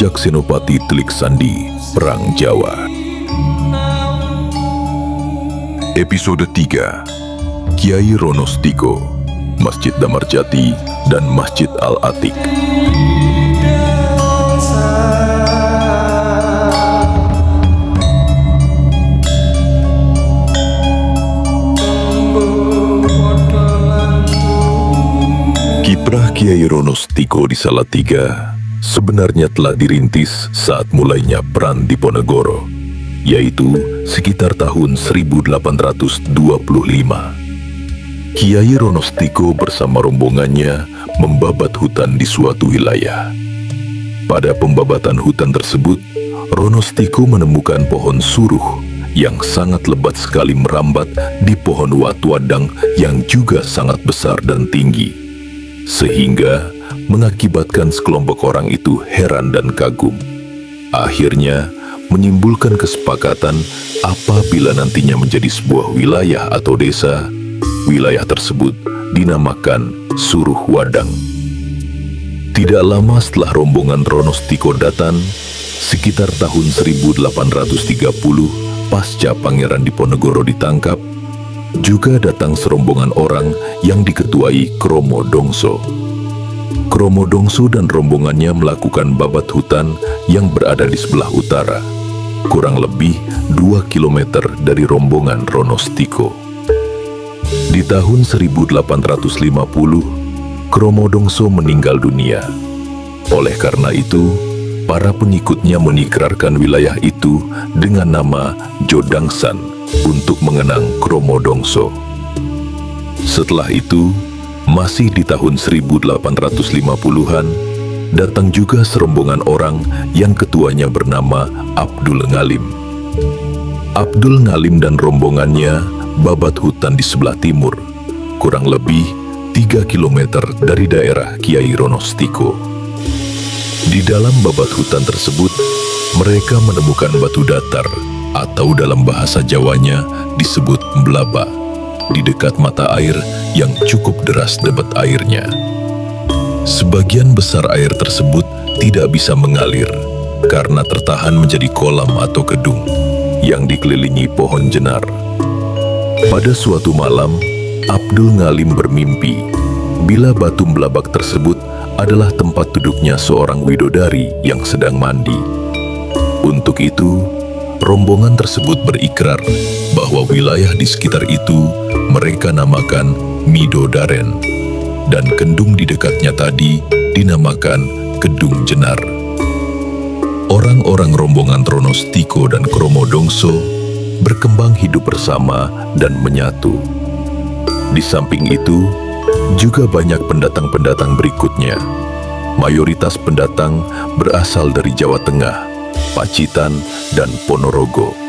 Puncak Senopati Telik Sandi, Perang Jawa. Episode 3, Kiai Ronostiko, Masjid Damarjati dan Masjid Al-Atiq. Kiprah Kiai Ronostiko di Salatiga sebenarnya telah dirintis saat mulainya Perang Diponegoro, yaitu sekitar tahun 1825. Kiai Ronostiko bersama rombongannya membabat hutan di suatu wilayah. Pada pembabatan hutan tersebut, Ronostiko menemukan pohon suruh yang sangat lebat sekali merambat di pohon watu-wadang yang juga sangat besar dan tinggi, sehingga mengakibatkan sekelompok orang itu heran dan kagum. Akhirnya menimbulkan kesepakatan apabila nantinya menjadi sebuah wilayah atau desa, wilayah tersebut dinamakan Suruh Wadang. Tidak lama setelah rombongan Ronostiko datang, sekitar tahun 1830 pasca Pangeran Diponegoro ditangkap, juga datang serombongan orang yang diketuai Kromo Dongso. Kromo Dongso dan rombongannya melakukan babat hutan yang berada di sebelah utara, kurang lebih 2 km dari rombongan Ronostiko. Di tahun 1850, Kromo Dongso meninggal dunia. Oleh karena itu, para pengikutnya mengikrarkan wilayah itu dengan nama Jodangsan untuk mengenang Kromo Dongso. Setelah itu, masih di tahun 1850-an, datang juga serombongan orang yang ketuanya bernama Abdul Ngalim. Abdul Ngalim dan rombongannya babat hutan di sebelah timur, kurang lebih 3 km dari daerah Kiai Ronostiko. Di dalam babat hutan tersebut, mereka menemukan batu datar atau dalam bahasa Jawanya disebut Mblaba di dekat mata air yang cukup deras debit airnya. Sebagian besar air tersebut tidak bisa mengalir karena tertahan menjadi kolam atau kedung yang dikelilingi pohon jenar. Pada suatu malam, Abdul Ngalim bermimpi bila batu Mblabak tersebut adalah tempat duduknya seorang widodari yang sedang mandi. Untuk itu, rombongan tersebut berikrar bahwa wilayah di sekitar itu mereka namakan Midodaren, dan kendung di dekatnya tadi dinamakan Kedung Jenar. Orang-orang rombongan Ronostiko dan Kromo Dongso berkembang hidup bersama dan menyatu. Di samping itu, juga banyak pendatang-pendatang berikutnya. Mayoritas pendatang berasal dari Jawa Tengah, Pacitan, dan Ponorogo.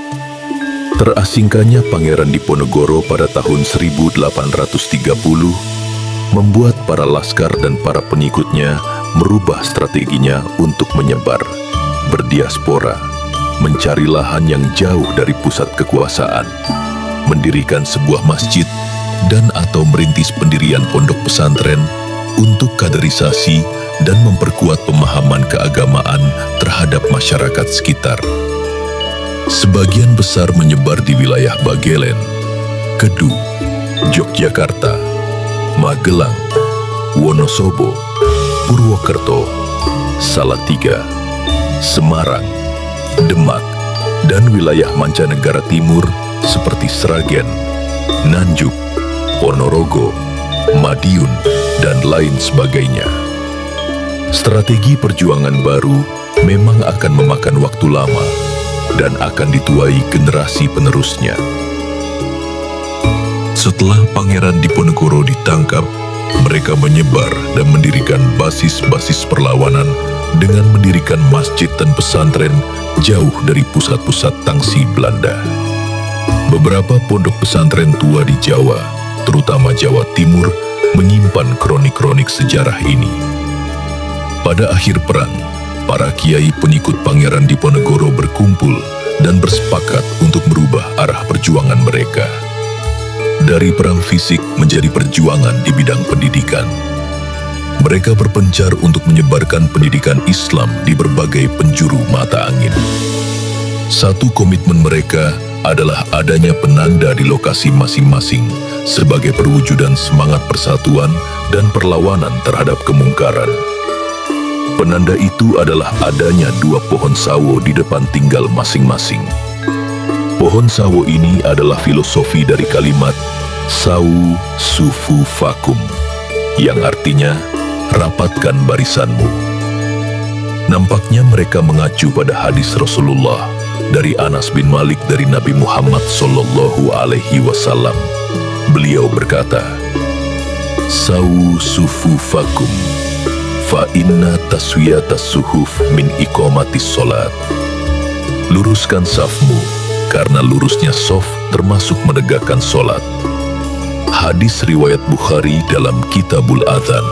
Terasingkannya Pangeran Diponegoro pada tahun 1830 membuat para laskar dan para pengikutnya merubah strateginya untuk menyebar, berdiaspora, mencari lahan yang jauh dari pusat kekuasaan, mendirikan sebuah masjid dan atau merintis pendirian pondok pesantren untuk kaderisasi dan memperkuat pemahaman keagamaan terhadap masyarakat sekitar. Sebagian besar menyebar di wilayah Bagelen, Kedu, Yogyakarta, Magelang, Wonosobo, Purwokerto, Salatiga, Semarang, Demak, dan wilayah mancanegara timur seperti Sragen, Nganjuk, Ponorogo, Madiun, dan lain sebagainya. Strategi perjuangan baru memang akan memakan waktu lama dan akan dituai generasi penerusnya. Setelah Pangeran Diponegoro ditangkap, mereka menyebar dan mendirikan basis-basis perlawanan dengan mendirikan masjid dan pesantren jauh dari pusat-pusat tangsi Belanda. Beberapa pondok pesantren tua di Jawa, terutama Jawa Timur, menyimpan kronik-kronik sejarah ini. Pada akhir perang, para kiai pengikut Pangeran Diponegoro berkumpul dan bersepakat untuk merubah arah perjuangan mereka. Dari perang fisik menjadi perjuangan di bidang pendidikan. Mereka berpencar untuk menyebarkan pendidikan Islam di berbagai penjuru mata angin. Satu komitmen mereka adalah adanya penanda di lokasi masing-masing sebagai perwujudan semangat persatuan dan perlawanan terhadap kemungkaran. Penanda itu adalah adanya 2 pohon sawo di depan tinggal masing-masing. Pohon sawo ini adalah filosofi dari kalimat sawu sufu fakum, yang artinya rapatkan barisanmu. Nampaknya mereka mengacu pada hadis Rasulullah dari Anas bin Malik dari Nabi Muhammad Sallallahu Alaihi Wasallam. Beliau berkata, sawu sufu fakum, fa inna taswiyatas suhuf min iqamatis sholat. Luruskan safmu, karena lurusnya sof termasuk menegakkan sholat. Hadis riwayat Bukhari dalam Kitabul Adzan.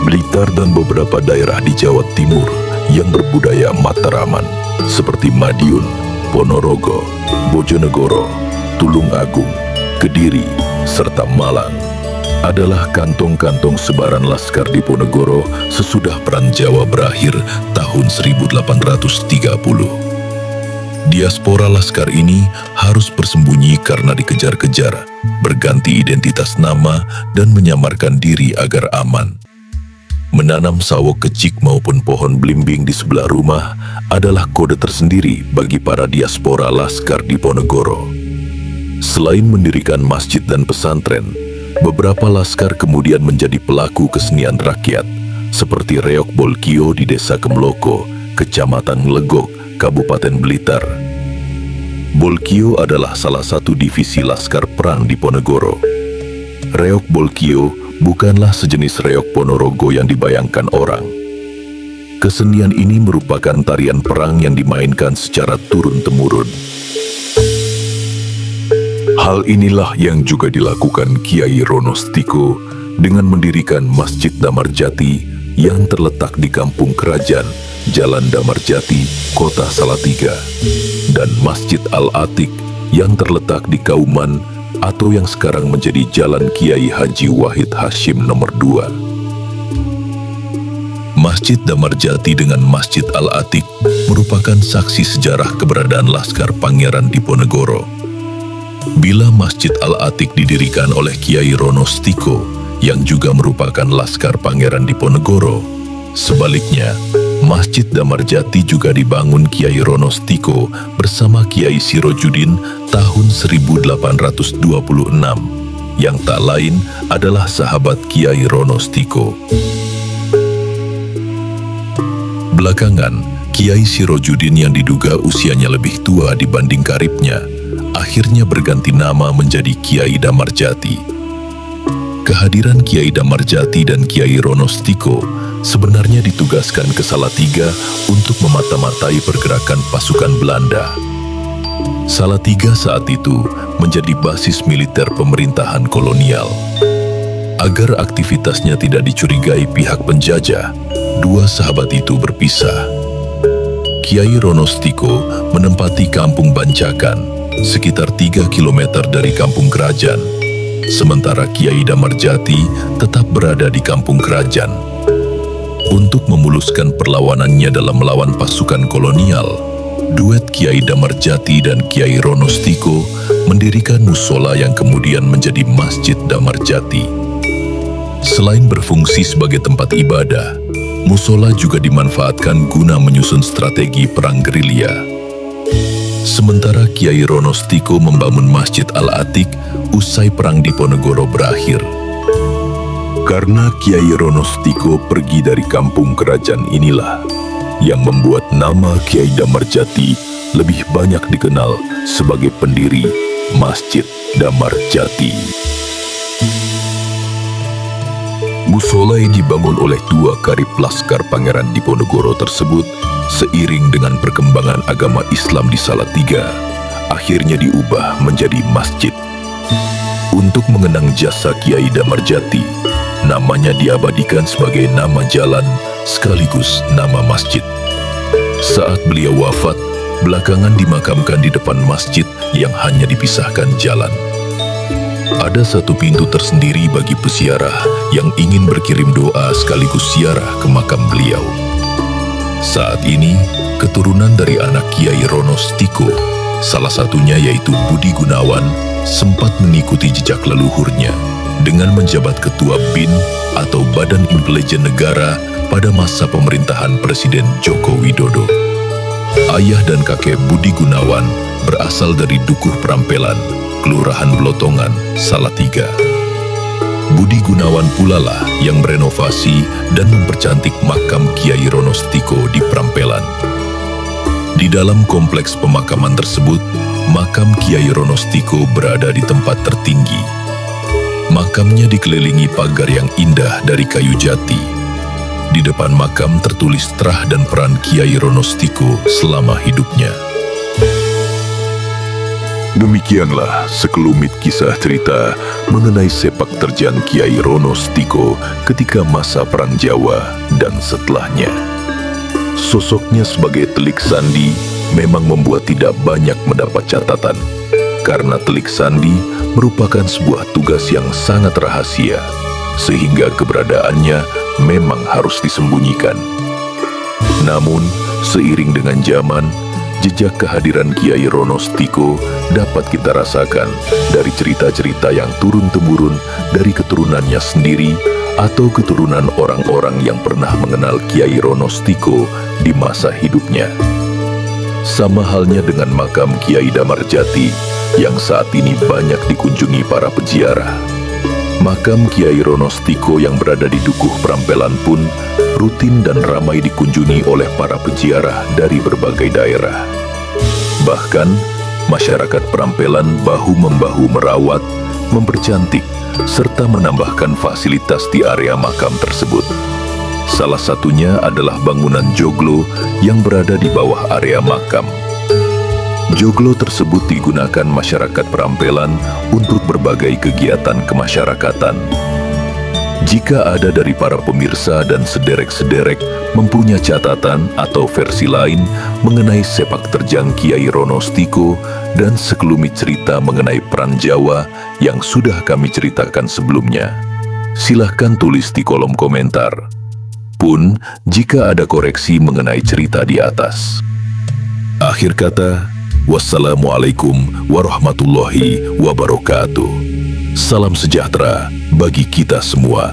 Blitar dan beberapa daerah di Jawa Timur yang berbudaya Mataraman seperti Madiun, Ponorogo, Bojonegoro, Tulung Agung, Kediri, serta Malang adalah kantong-kantong sebaran laskar Diponegoro sesudah Perang Jawa berakhir tahun 1830. Diaspora laskar ini harus bersembunyi karena dikejar-kejar, berganti identitas nama dan menyamarkan diri agar aman. Menanam sawo kecik maupun pohon belimbing di sebelah rumah adalah kode tersendiri bagi para diaspora laskar Diponegoro. Selain mendirikan masjid dan pesantren, beberapa laskar kemudian menjadi pelaku kesenian rakyat, seperti reok Bolkio di Desa Kemloko, Kecamatan Nglegok, Kabupaten Blitar. Bolkio adalah salah satu divisi laskar perang Diponegoro. Reok Bolkio bukanlah sejenis reok Ponorogo yang dibayangkan orang. Kesenian ini merupakan tarian perang yang dimainkan secara turun-temurun. Hal inilah yang juga dilakukan Kiai Ronostiko dengan mendirikan Masjid Damarjati yang terletak di Kampung Kerajaan, Jalan Damarjati, Kota Salatiga, dan Masjid Al-Atiq yang terletak di Kauman atau yang sekarang menjadi Jalan Kiai Haji Wahid Hashim nomor 2. Masjid Damarjati dengan Masjid Al-Atiq merupakan saksi sejarah keberadaan Laskar Pangeran Diponegoro. Bila Masjid Al-Atiq didirikan oleh Kiai Ronostiko yang juga merupakan Laskar Pangeran Diponegoro, sebaliknya Masjid Damarjati juga dibangun Kiai Ronostiko bersama Kiai Sirojudin tahun 1826, yang tak lain adalah sahabat Kiai Ronostiko. Belakangan, Kiai Sirojudin yang diduga usianya lebih tua dibanding karibnya, akhirnya berganti nama menjadi Kiai Damarjati. Kehadiran Kiai Damarjati dan Kiai Ronostiko sebenarnya ditugaskan ke Salatiga untuk memata-matai pergerakan pasukan Belanda. Salatiga saat itu menjadi basis militer pemerintahan kolonial. Agar aktivitasnya tidak dicurigai pihak penjajah, dua sahabat itu berpisah. Kiai Ronostiko menempati Kampung Bancakan, sekitar 3 km dari kampung kerajaan, sementara Kiai Damarjati tetap berada di Kampung Kerajaan. Untuk memuluskan perlawanannya dalam melawan pasukan kolonial, duet Kiai Damarjati dan Kiai Ronostiko mendirikan musola yang kemudian menjadi Masjid Damarjati. Selain berfungsi sebagai tempat ibadah, musola juga dimanfaatkan guna menyusun strategi perang gerilya. Sementara Kiai Ronostiko membangun Masjid Al-Atiq usai perang Diponegoro berakhir. Karena Kiai Ronostiko pergi dari kampung kerajaan inilah yang membuat nama Kiai Damarjati lebih banyak dikenal sebagai pendiri Masjid Damarjati. Musola yang dibangun oleh dua karib laskar Pangeran Diponegoro tersebut seiring dengan perkembangan agama Islam di Salatiga akhirnya diubah menjadi masjid. Untuk mengenang jasa Kiai Damarjati, namanya diabadikan sebagai nama jalan sekaligus nama masjid. Saat beliau wafat, belakangan dimakamkan di depan masjid yang hanya dipisahkan jalan. Ada satu pintu tersendiri bagi peziarah yang ingin berkirim doa sekaligus ziarah ke makam beliau. Saat ini, keturunan dari anak Kiai Ronos Tiko, salah satunya yaitu Budi Gunawan, sempat mengikuti jejak leluhurnya dengan menjabat Ketua BIN atau Badan Intelijen Negara pada masa pemerintahan Presiden Joko Widodo. Ayah dan kakek Budi Gunawan berasal dari Dukuh Perampelan, Kelurahan Blotongan, Salatiga. Budi Gunawan pula lah yang merenovasi dan mempercantik makam Kiai Ronos Tiko di Perampelan. Di dalam kompleks pemakaman tersebut, makam Kiai Ronos Tiko berada di tempat tertinggi. Makamnya dikelilingi pagar yang indah dari kayu jati. Di depan makam tertulis terah dan peran Kiai Ronos Tiko selama hidupnya. Demikianlah sekelumit kisah cerita mengenai sepak terjang Kiai Ronos Tiko ketika masa Perang Jawa dan setelahnya. Sosoknya sebagai telik sandi memang membuat tidak banyak mendapat catatan, karena telik sandi merupakan sebuah tugas yang sangat rahasia, sehingga keberadaannya memang harus disembunyikan. Namun, seiring dengan zaman, jejak kehadiran Kiai Ronos Tiko dapat kita rasakan dari cerita-cerita yang turun-temurun dari keturunannya sendiri atau keturunan orang-orang yang pernah mengenal Kiai Ronos Tiko di masa hidupnya. Sama halnya dengan makam Kiai Damarjati yang saat ini banyak dikunjungi para peziarah. Makam Kiai Ronos Tiko yang berada di Dukuh Perampelan pun rutin dan ramai dikunjungi oleh para peziarah dari berbagai daerah. Bahkan, masyarakat Perampelan bahu-membahu merawat, mempercantik, serta menambahkan fasilitas di area makam tersebut. Salah satunya adalah bangunan joglo yang berada di bawah area makam. Joglo tersebut digunakan masyarakat Perampelan untuk berbagai kegiatan kemasyarakatan. Jika ada dari para pemirsa dan sederek-sederek mempunyai catatan atau versi lain mengenai sepak terjang Kiai Ronos Tiko dan sekelumit cerita mengenai peran Jawa yang sudah kami ceritakan sebelumnya, silahkan tulis di kolom komentar. Pun, jika ada koreksi mengenai cerita di atas. Akhir kata, wassalamualaikum warahmatullahi wabarakatuh. Salam sejahtera bagi kita semua.